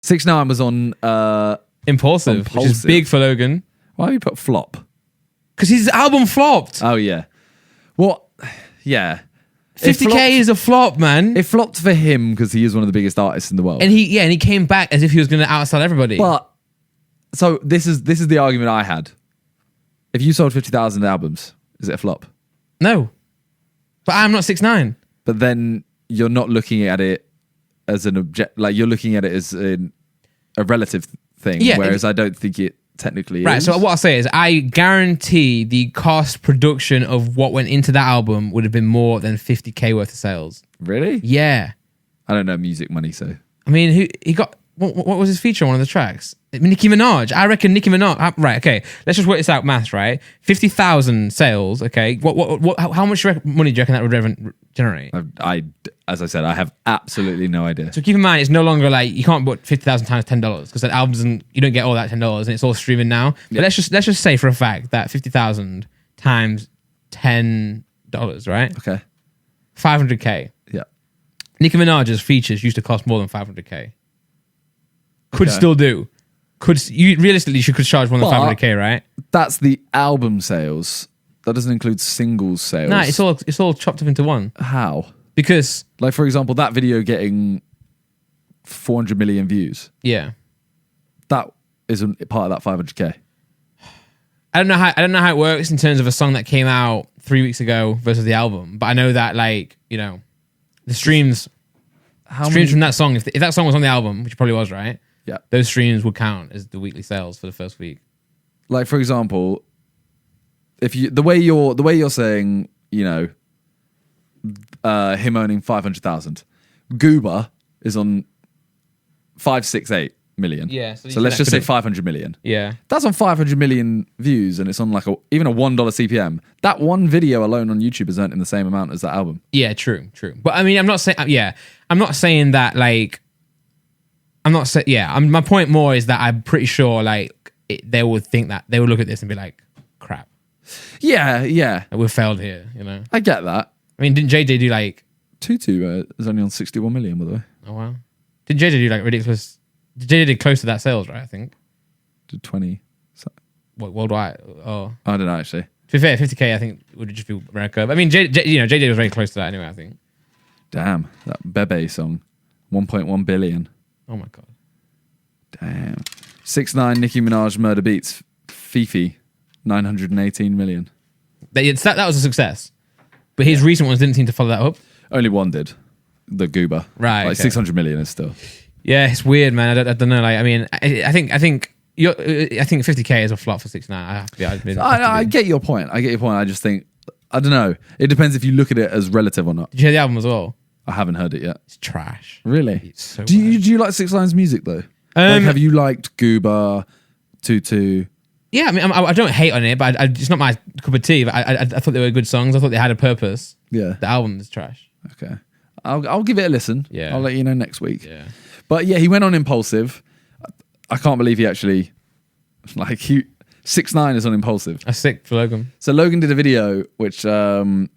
6ix9ine was on Impulsive, which is big for Logan. Why have you put flop? Because his album flopped. Oh yeah. What? Yeah. 50K is a flop, man. It flopped for him because he is one of the biggest artists in the world. And he came back as if he was going to outsell everybody. But so this is the argument I had. If you sold 50,000 albums, is it a flop? No. But I'm not 6ix9ine. But then you're not looking at it as an object, like you're looking at it as a relative thing. Yeah, whereas I don't think it technically right, is. so what I'll say is I guarantee the cost production of what went into that album would have been more than 50K worth of sales. Really? Yeah. I don't know music money, so. I mean, he got... What was his feature on one of the tracks? Nicki Minaj. I reckon Nicki Minaj... Right, okay. Let's just work this out, maths, right? 50,000 sales, okay. How much money do you reckon that would generate? As I said, I have absolutely no idea. So keep in mind, it's no longer like you can't put 50,000 times $10 because that album doesn't. You don't get all that $10, and it's all streaming now. But let's just say for a fact that 50,000 times $10, right? Okay. 500K. Yeah. Nicki Minaj's features used to cost more than 500K. Could still do. Realistically, she could charge more than 500K, right? That's the album sales. That doesn't include singles sales. Nah, it's all chopped up into one. How? Because, like, for example, that video getting 400 million views. Yeah. That isn't part of that 500K. I don't know how it works in terms of a song that came out 3 weeks ago versus the album, but I know that, like, you know, the streams from that song, if that song was on the album, which it probably was, right? Yeah. Those streams would count as the weekly sales for the first week. Like, for example, if you the way you're saying, you know, him owning 500,000, Gooba is on 568 million. Yeah. So let's just say 500 million. Yeah. That's on 500 million views, and it's on like even a $1 CPM. That one video alone on YouTube is earning the same amount as that album. Yeah, true. But I mean, I'm not saying that, like, my point more is that I'm pretty sure, like, they would think that, they would look at this and be like, crap. Yeah. Like, we've failed here, you know? I get that. I mean, didn't JJ do, like... Tutu is only on 61 million, by the way. Oh, wow. Did JJ do, like, ridiculous... JJ did close to that sales, right, I think? Did 20... What, worldwide? Oh. I don't know, actually. To be fair, 50K, I think, would just be America. But I mean, JJ was very close to that anyway, I think. Damn, that Bebe song. 1.1 billion. Oh my God. Damn. 6ix9ine, Nicki Minaj, Murder Beats, Fifi, 918 million. That was a success. But his recent ones didn't seem to follow that up. Only one did. The Gooba. Right. Like, okay. 600 million is still. Yeah, it's weird, man. I don't know. Like, I mean, I think 50K is a flop for 6ix9ine. I get your point. I just think, I don't know. It depends if you look at it as relative or not. Did you hear the album as well? I haven't heard it yet. It's trash. Really? It's so do you like 6ix9ine's music though? Like, have you liked Gooba, Tutu? Yeah, I mean, I don't hate on it, but it's not my cup of tea. But I thought they were good songs. I thought they had a purpose. Yeah. The album is trash. Okay. I'll give it a listen. Yeah. I'll let you know next week. Yeah. But yeah, he went on Impulsive. I can't believe he actually, like, 6ix9ine is on Impulsive. That's sick for Logan. So Logan did a video, which a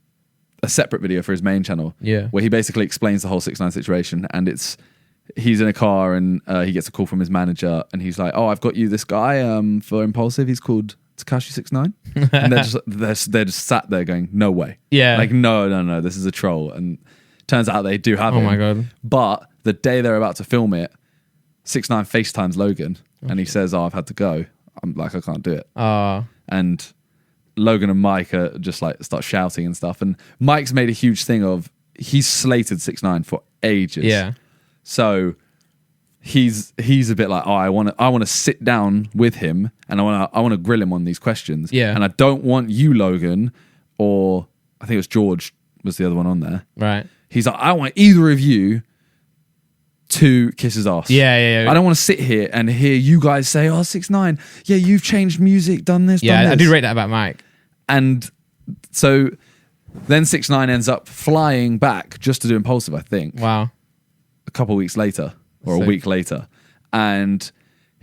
separate video for his main channel. Yeah. Where he basically explains the whole 6ix9ine situation, and he's in a car and he gets a call from his manager, and he's like, "Oh, I've got you this guy for Impulsive. He's called Tekashi 6ix9ine." And they're just sat there going, "No way." Yeah. Like, no, this is a troll. And turns out they do have him. Oh my God. But the day they're about to film it, 6ix9ine FaceTimes Logan, and he says, "Oh, I've had to go. I'm like, I can't do it." And Logan and Mike are just like start shouting and stuff. And Mike's made a huge thing of he's slated 6ix9ine for ages. Yeah. So he's a bit like, "Oh, I want to sit down with him and I want to grill him on these questions." Yeah. And I don't want you, Logan, or I think it was George was the other one on there. Right. He's like, "I don't want either of you to kiss his ass." Yeah. I don't want to sit here and hear you guys say, "Oh, 6ix9ine, yeah, you've changed music, done this, Yeah, done I this." do rate that about Mike. And so then 6ix9ine ends up flying back just to do Impulsive, I think. Wow. A couple of weeks later or Sick. a week later. And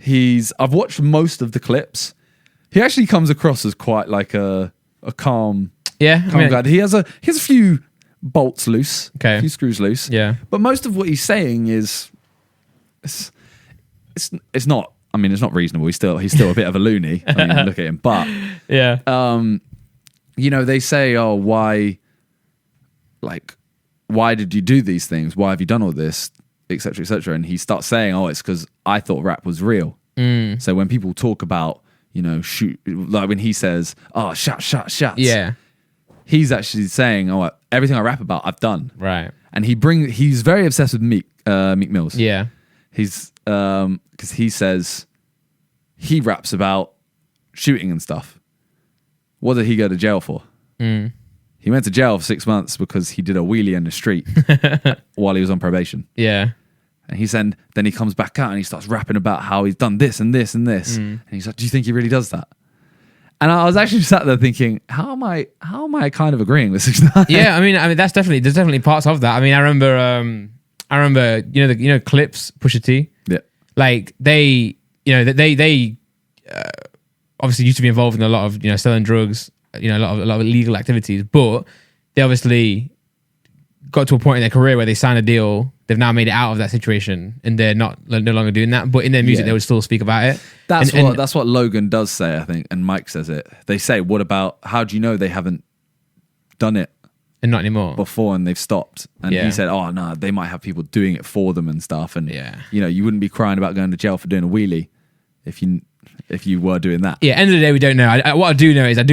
I've watched most of the clips. He actually comes across as quite like a calm guy. He has a few bolts loose, Okay. a few screws loose. Yeah. But most of what he's saying is it's not. I mean, it's not reasonable. He's still a bit of a loony. I mean, look at him. But yeah, they say, oh, why did you do these things? Why have you done all this, etc., etc.? And he starts saying, oh, it's because I thought rap was real. So when people talk about, shoot, like when he says, oh, shots, yeah, he's actually saying, oh, everything I rap about, I've done. Right. And he's very obsessed with Meek Mills. Yeah. He's because he says he raps about shooting and stuff. What did he go to jail for? He went to jail for 6 months because he did a wheelie in the street while he was on probation. Yeah. And then he comes back out and he starts rapping about how he's done this and this and this. And he's like, do you think he really does that? And I was actually sat there thinking, how am I kind of agreeing with 6ix9ine? Yeah, I mean, there's definitely parts of that. I mean, I remember, Clips, Pusha T. Yeah. Like they obviously used to be involved in a lot of selling drugs, a lot of illegal activities, but they obviously got to a point in their career where they signed a deal. They've now made it out of that situation, and they're no longer doing that. But in their music, they would still speak about it. That's what Logan does say, I think, and Mike says it. They say, "What about? How do you know they haven't done it and not anymore before, and they've stopped?" And he said, "Oh no, they might have people doing it for them and stuff." And you wouldn't be crying about going to jail for doing a wheelie if you were doing that. Yeah. End of the day, we don't know. What I do know is that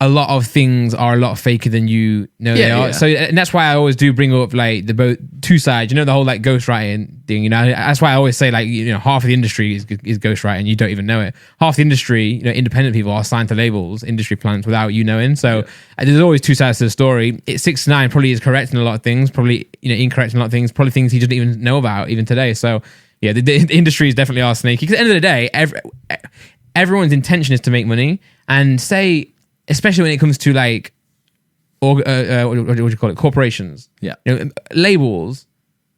a lot of things are a lot faker than they are. Yeah. So, and that's why I always do bring up like both two sides. The whole like ghostwriting thing. That's why I always say like half of the industry is ghostwriting. You don't even know it. Half the industry, independent people are signed to labels, industry plans without you knowing. So there's always two sides to the story. 6ix9ine probably is correct in a lot of things. Probably incorrect in a lot of things. Probably things he doesn't even know about even today. So yeah, the industry is definitely are snaky. Because at the end of the day, everyone's intention is to make money, and especially when it comes to like, what do you call it? Corporations. Yeah. Labels.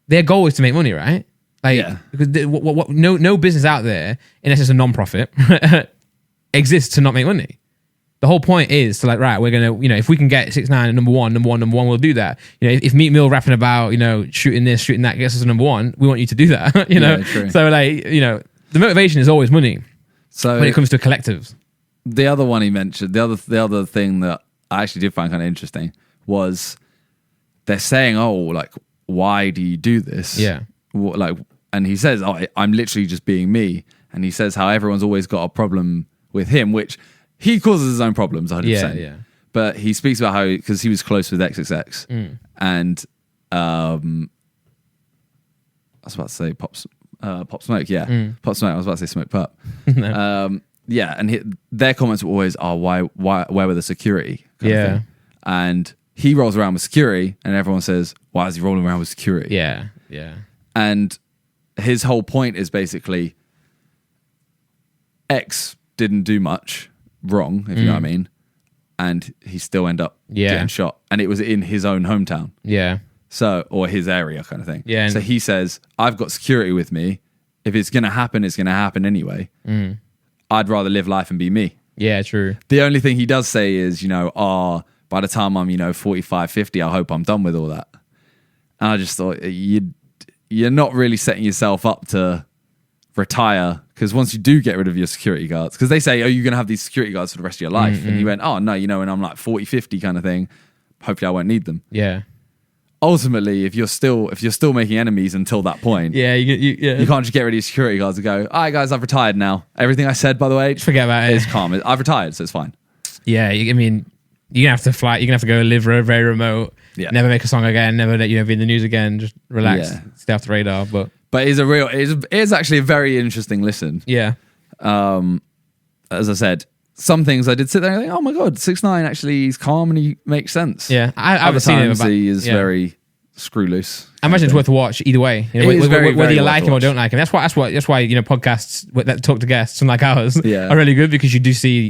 Their goal is to make money, right? Like, because no business out there, unless it's a non-profit, exists to not make money. The whole point is to like, right, we're gonna, if we can get 6ix9ine at number one, we'll do that. If Meek Mill rapping about, shooting this, shooting that gets us to number one, we want you to do that. True. So like, the motivation is always money. So when it comes to collectives. The other one he mentioned, the other thing that I actually did find kind of interesting was they're saying, oh, like, why do you do this? Yeah. Like, and he says, oh, I'm literally just being me. And he says how everyone's always got a problem with him, which he causes his own problems, 100%. Yeah. But he speaks about how, because he was close with XXX, and I was about to say Pop Smoke, yeah. Pop Smoke, I was about to say Smoke Pop. No. Yeah, and their comments were always, "Oh, where were the security?" kind of thing. And he rolls around with security, and everyone says, "Why is he rolling around with security?" Yeah. And his whole point is basically, X didn't do much wrong, if you know what I mean, and he still ended up getting shot, and it was in his own hometown, or his area, kind of thing. Yeah. So he says, "I've got security with me. If it's gonna happen, it's gonna happen anyway." I'd rather live life and be me. Yeah, true. The only thing he does say is, by the time I'm, 45, 50, I hope I'm done with all that. And I just thought, you're not really setting yourself up to retire, because once you do get rid of your security guards, because they say, oh, you're going to have these security guards for the rest of your life. And he went, oh, no, when I'm like 40, 50 kind of thing, hopefully I won't need them. Yeah. Ultimately, if you're still making enemies until that point, you can't just get rid of your security guards and go, all right, guys, I've retired now. Everything I said, by the way, forget about it. It's calm. I've retired, so it's fine. Yeah, I mean, you're gonna have to fly. You're gonna have to go live very remote. Yeah. Never make a song again. Never let be in the news again. Just relax. Yeah. Stay off the radar. But it's actually a very interesting listen. Yeah. As I said, some things I did sit there and think, oh my god, 6ix9ine actually he's calm and he makes sense. Yeah, I've seen him. He is very screw loose. I imagine it's worth a watch either way. Whether you like him or don't like him. That's why podcasts that talk to guests and like ours are really good, because you do see,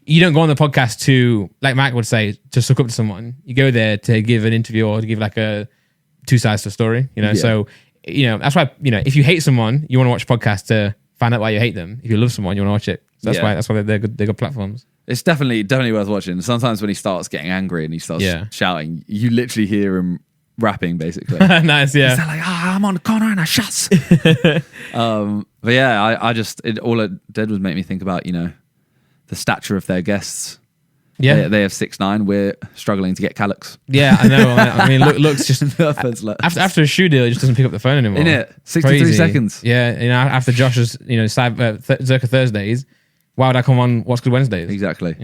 you don't go on the podcast to, like Mac would say, to suck up to someone. You go there to give an interview or to give like a two sides to a story. So that's why if you hate someone, you want to watch a podcast to find out why you hate them. If you love someone, you want to watch it. So that's why they're good platforms. It's definitely worth watching. Sometimes when he starts getting angry and he starts shouting, you literally hear him rapping basically. Nice, yeah. They're like, I'm on the corner and I shots. But yeah, all it did was make me think about, the stature of their guests. Yeah, they have 6'9". We're struggling to get Calyx. Yeah, I know. I mean, looks just after a shoe deal, he just doesn't pick up the phone anymore. In it, 63 Crazy. seconds. Yeah, after Josh's, Zerka Thursdays, why would I come on What's Good Wednesdays? Exactly.